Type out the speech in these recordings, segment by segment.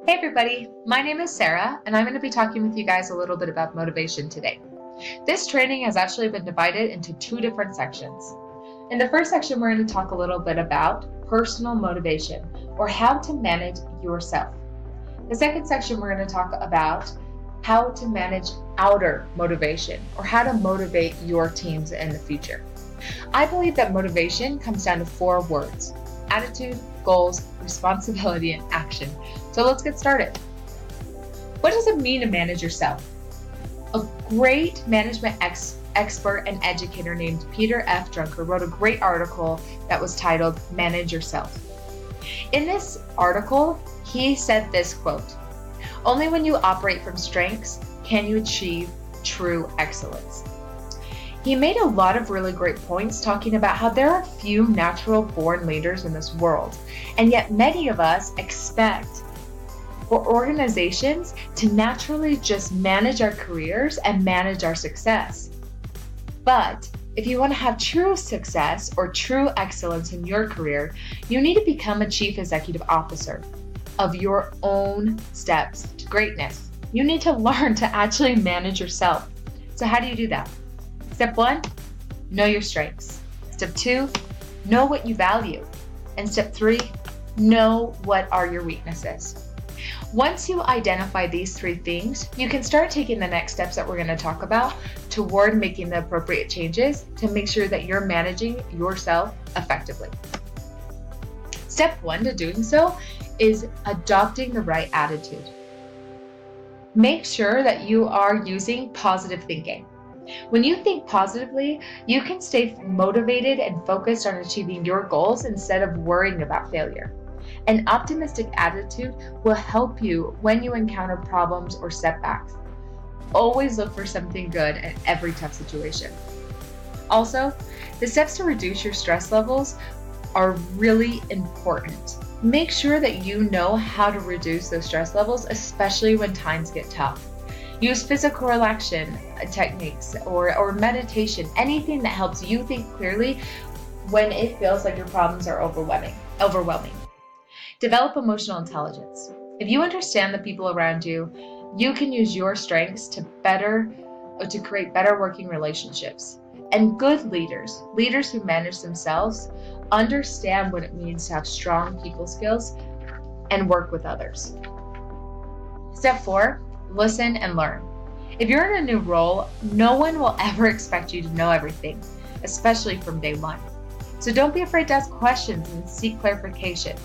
Hey everybody, my name is Sarah, and I'm going to be talking with you guys a little bit about motivation today. This training has actually been divided into two different sections. In the first section, we're going to talk a little bit about personal motivation, or how to manage yourself. The second section, we're going to talk about how to manage outer motivation, or how to motivate your teams in the future. I believe that motivation comes down to four words: attitude, goals, responsibility, and action. So let's get started. What does it mean to manage yourself? A great management expert and educator named Peter F. Drucker wrote a great article that was titled Manage Yourself. In this article, he said this quote: "Only when you operate from strengths can you achieve true excellence." He made a lot of really great points talking about how there are few natural born leaders in this world, and yet many of us expect for organizations to naturally just manage our careers and manage our success. But if you want to have true success or true excellence in your career, you need to become a chief executive officer of your own steps to greatness. You need to learn to actually manage yourself. So how do you do that? Step 1, know your strengths. Step 2, know what you value. And step 3, know what are your weaknesses. Once you identify these three things, you can start taking the next steps that we're going to talk about toward making the appropriate changes to make sure that you're managing yourself effectively. Step 1 to doing so is adopting the right attitude. Make sure that you are using positive thinking. When you think positively, you can stay motivated and focused on achieving your goals instead of worrying about failure. An optimistic attitude will help you when you encounter problems or setbacks. Always look for something good in every tough situation. Also, the steps to reduce your stress levels are really important. Make sure that you know how to reduce those stress levels, especially when times get tough. Use physical relaxation techniques or meditation, anything that helps you think clearly when it feels like your problems are overwhelming. Develop emotional intelligence. If you understand the people around you, you can use your strengths to create better working relationships. And good leaders who manage themselves, understand what it means to have strong people skills and work with others. Step 4, listen and learn. If you're in a new role, no one will ever expect you to know everything, especially from day one. So don't be afraid to ask questions and seek clarification.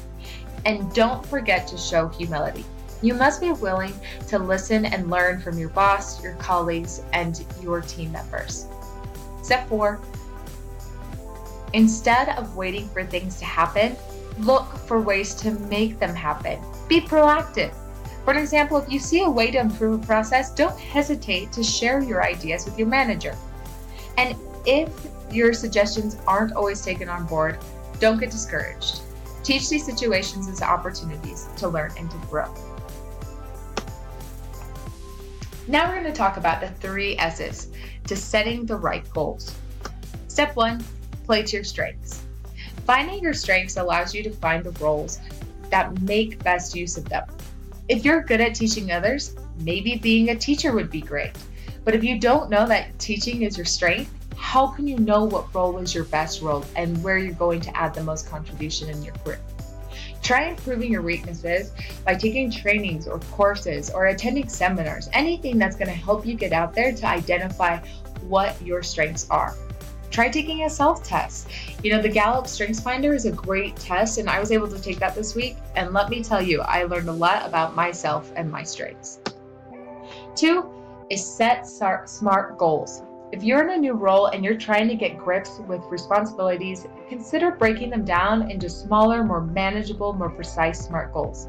And don't forget to show humility. You must be willing to listen and learn from your boss, your colleagues, and your team members. Step 4, instead of waiting for things to happen, look for ways to make them happen. Be proactive. For an example, if you see a way to improve a process, don't hesitate to share your ideas with your manager. And if your suggestions aren't always taken on board, don't get discouraged. Teach these situations as opportunities to learn and to grow. Now we're going to talk about the 3 S's to setting the right goals. Step 1, play to your strengths. Finding your strengths allows you to find the roles that make best use of them. If you're good at teaching others, maybe being a teacher would be great. But if you don't know that teaching is your strength, how can you know what role is your best role and where you're going to add the most contribution in your career? Try improving your weaknesses by taking trainings or courses or attending seminars, anything that's going to help you get out there to identify what your strengths are. Try taking a self-test. The Gallup Strengths Finder is a great test, and I was able to take that this week. And let me tell you, I learned a lot about myself and my strengths. 2 is set smart goals. If you're in a new role and you're trying to get grips with responsibilities, consider breaking them down into smaller, more manageable, more precise SMART goals.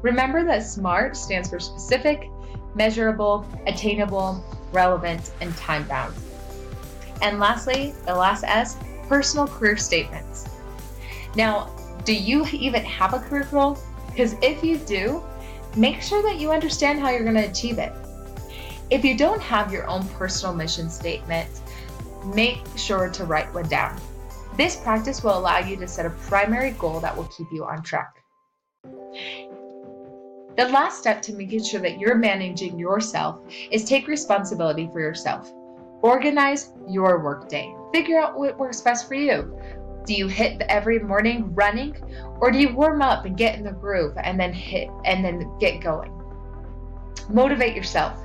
Remember that SMART stands for specific, measurable, attainable, relevant, and time-bound. And lastly, the last S, personal career statements. Now, do you even have a career goal? Because if you do, make sure that you understand how you're going to achieve it. If you don't have your own personal mission statement, make sure to write one down. This practice will allow you to set a primary goal that will keep you on track. The last step to making sure that you're managing yourself is take responsibility for yourself. Organize your workday. Figure out what works best for you. Do you hit every morning running, or do you warm up and get in the groove and then get going? Motivate yourself.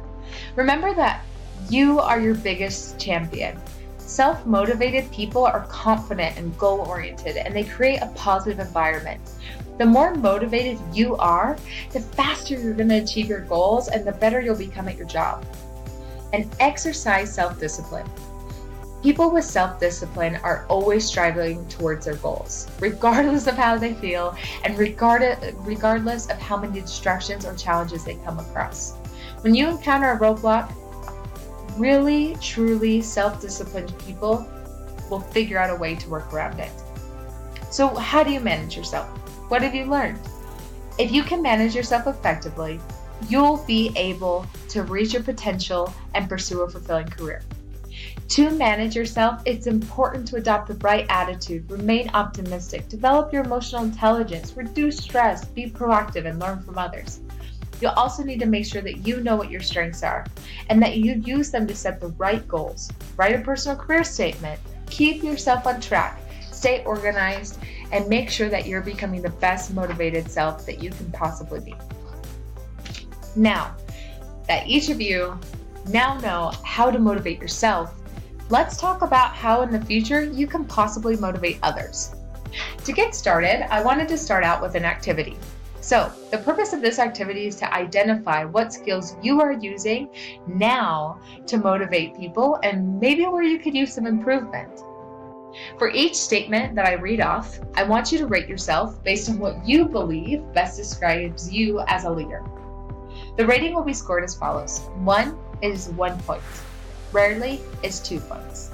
Remember that you are your biggest champion. Self-motivated people are confident and goal-oriented, and they create a positive environment. The more motivated you are, the faster you're going to achieve your goals and the better you'll become at your job. And exercise self-discipline. People with self-discipline are always striving towards their goals, regardless of how they feel and regardless of how many distractions or challenges they come across. When you encounter a roadblock, really, truly self-disciplined people will figure out a way to work around it. So how do you manage yourself? What have you learned? If you can manage yourself effectively, you'll be able to reach your potential and pursue a fulfilling career. To manage yourself, it's important to adopt the right attitude, remain optimistic, develop your emotional intelligence, reduce stress, be proactive, and learn from others. You'll also need to make sure that you know what your strengths are and that you use them to set the right goals. Write a personal career statement, keep yourself on track, stay organized, and make sure that you're becoming the best motivated self that you can possibly be. Now that each of you now know how to motivate yourself, let's talk about how in the future you can possibly motivate others. To get started, I wanted to start out with an activity. So the purpose of this activity is to identify what skills you are using now to motivate people and maybe where you could use some improvement. For each statement that I read off, I want you to rate yourself based on what you believe best describes you as a leader. The rating will be scored as follows. 1 is 1 point. Rarely is 2 points.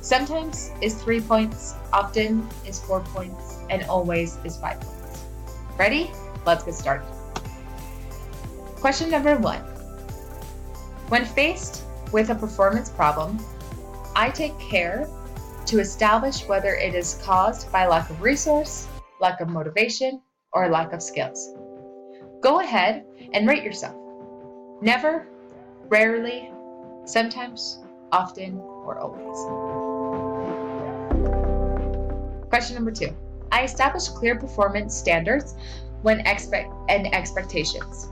Sometimes is 3 points, often is 4 points, and always is 5 points. Ready? Let's get started. Question number 1. When faced with a performance problem, I take care to establish whether it is caused by lack of resource, lack of motivation, or lack of skills. Go ahead and rate yourself. Never, rarely, sometimes, often, or always. Question number 2. I establish clear performance standards and expectations.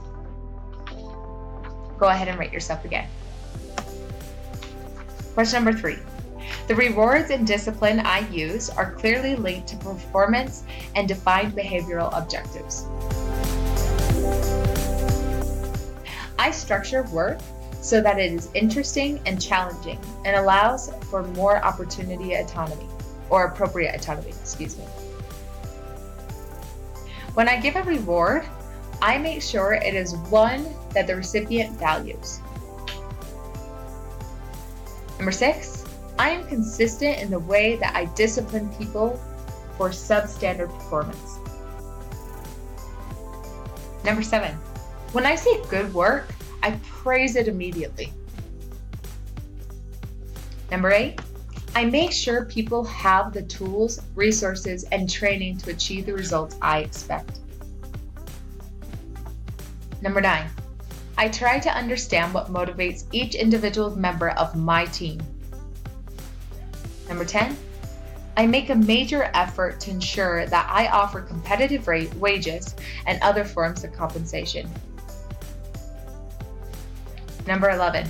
Go ahead and rate yourself again. Question number 3. The rewards and discipline I use are clearly linked to performance and defined behavioral objectives. I structure work so that it is interesting and challenging and allows for more appropriate autonomy. When I give a reward, I make sure it is one that the recipient values. Number 6, I am consistent in the way that I discipline people for substandard performance. Number 7, when I see good work, I praise it immediately. Number 8, I make sure people have the tools, resources, and training to achieve the results I expect. Number 9, I try to understand what motivates each individual member of my team. Number 10, I make a major effort to ensure that I offer competitive wages and other forms of compensation. Number 11,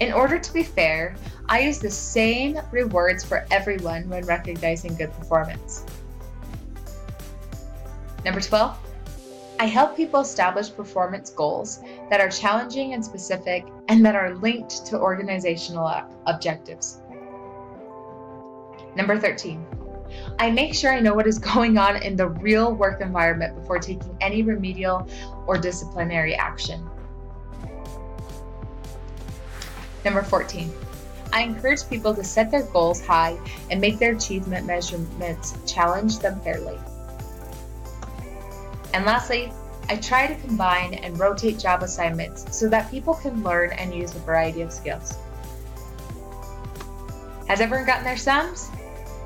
in order to be fair, I use the same rewards for everyone when recognizing good performance. Number 12, I help people establish performance goals that are challenging and specific and that are linked to organizational objectives. Number 13, I make sure I know what is going on in the real work environment before taking any remedial or disciplinary action. Number 14, I encourage people to set their goals high and make their achievement measurements challenge them fairly. And lastly, I try to combine and rotate job assignments so that people can learn and use a variety of skills. Has everyone gotten their sums?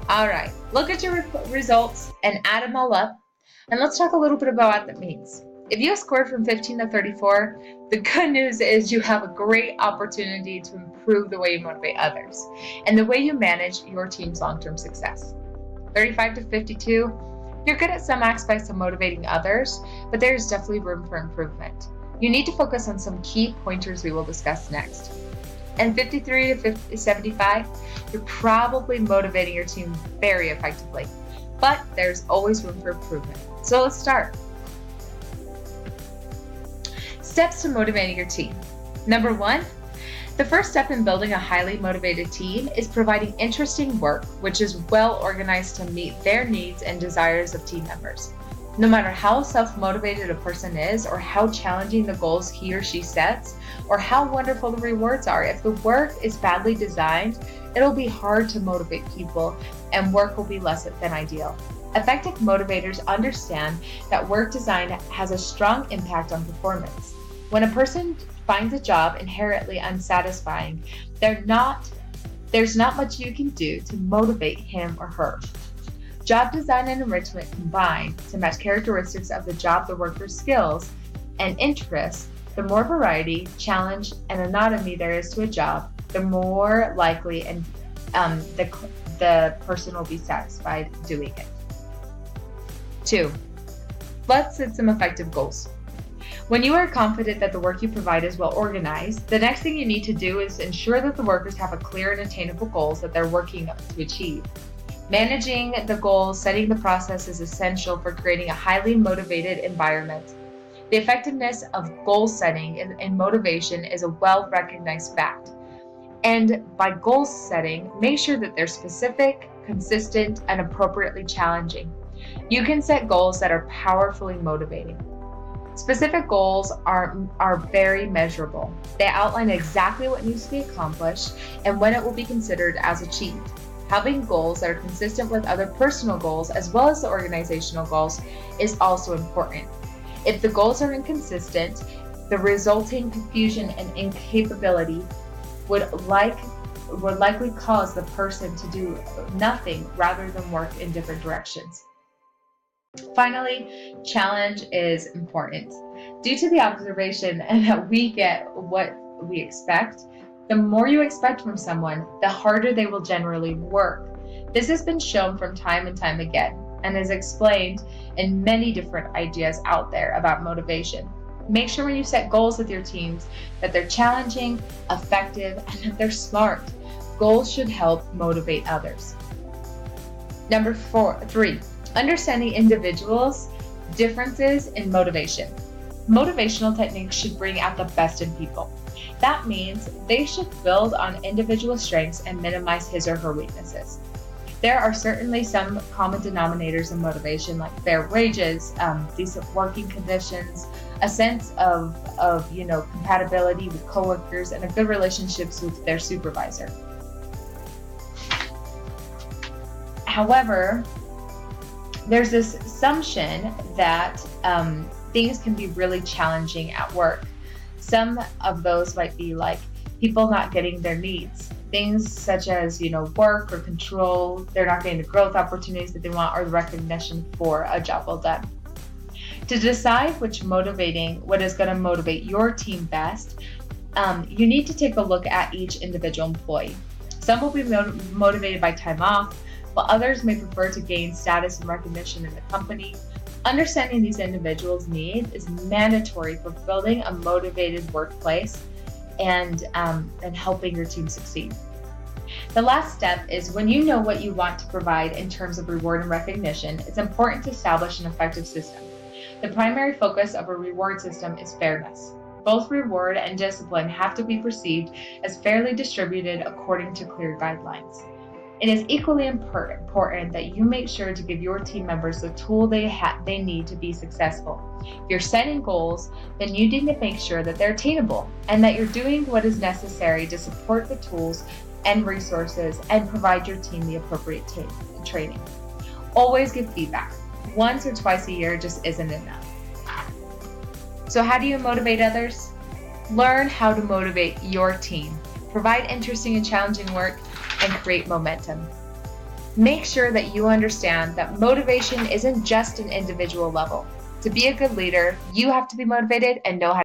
All right, look at your results and add them all up. And let's talk a little bit about what that means. If you scored from 15 to 34, the good news is you have a great opportunity to improve the way you motivate others and the way you manage your team's long-term success. 35 to 52, you're good at some aspects of motivating others, but there's definitely room for improvement. You need to focus on some key pointers we will discuss next. And 53 to 75, you're probably motivating your team very effectively, but there's always room for improvement. So let's start. Steps to motivating your team. Number 1, the first step in building a highly motivated team is providing interesting work, which is well organized to meet their needs and desires of team members. No matter how self-motivated a person is, or how challenging the goals he or she sets, or how wonderful the rewards are, if the work is badly designed, it'll be hard to motivate people and work will be less than ideal. Effective motivators understand that work design has a strong impact on performance. When a person finds a job inherently unsatisfying, there's not much you can do to motivate him or her. Job design and enrichment combine to match characteristics of the job, the worker's skills and interests. The more variety, challenge, and autonomy there is to a job, the more likely the person will be satisfied doing it. 2, let's set some effective goals. When you are confident that the work you provide is well organized, the next thing you need to do is ensure that the workers have a clear and attainable goals that they're working to achieve. Managing the goals, setting the process is essential for creating a highly motivated environment. The effectiveness of goal setting and motivation is a well-recognized fact. And by goal setting, make sure that they're specific, consistent, and appropriately challenging. You can set goals that are powerfully motivating. Specific goals are very measurable. They outline exactly what needs to be accomplished and when it will be considered as achieved. Having goals that are consistent with other personal goals as well as the organizational goals is also important. If the goals are inconsistent, the resulting confusion and incapability would likely cause the person to do nothing rather than work in different directions. Finally, challenge is important. Due to the observation that we get what we expect, the more you expect from someone, the harder they will generally work. This has been shown from time and time again and is explained in many different ideas out there about motivation. Make sure when you set goals with your teams that they're challenging, effective, and that they're smart. Goals should help motivate others. Number 3, understanding individuals' differences in motivation. Motivational techniques should bring out the best in people. That means they should build on individual strengths and minimize his or her weaknesses. There are certainly some common denominators in motivation, like fair wages, decent working conditions, a sense of compatibility with coworkers, and a good relationships with their supervisor. However, there's this assumption that things can be really challenging at work. Some of those might be like people not getting their needs. Things such as, work or control, they're not getting the growth opportunities that they want or the recognition for a job well done. To decide what is going to motivate your team best, you need to take a look at each individual employee. Some will be motivated by time off, while others may prefer to gain status and recognition in the company. Understanding these individuals' needs is mandatory for building a motivated workplace and helping your team succeed. The last step is when you know what you want to provide in terms of reward and recognition, it's important to establish an effective system. The primary focus of a reward system is fairness. Both reward and discipline have to be perceived as fairly distributed according to clear guidelines. It is equally important that you make sure to give your team members the tool they need to be successful. If you're setting goals, then you need to make sure that they're attainable and that you're doing what is necessary to support the tools and resources and provide your team the appropriate training. Always give feedback. Once or twice a year just isn't enough. So how do you motivate others? Learn how to motivate your team. Provide interesting and challenging work and create momentum. Make sure that you understand that motivation isn't just an individual level. It's To be a good leader, you have to be motivated and know how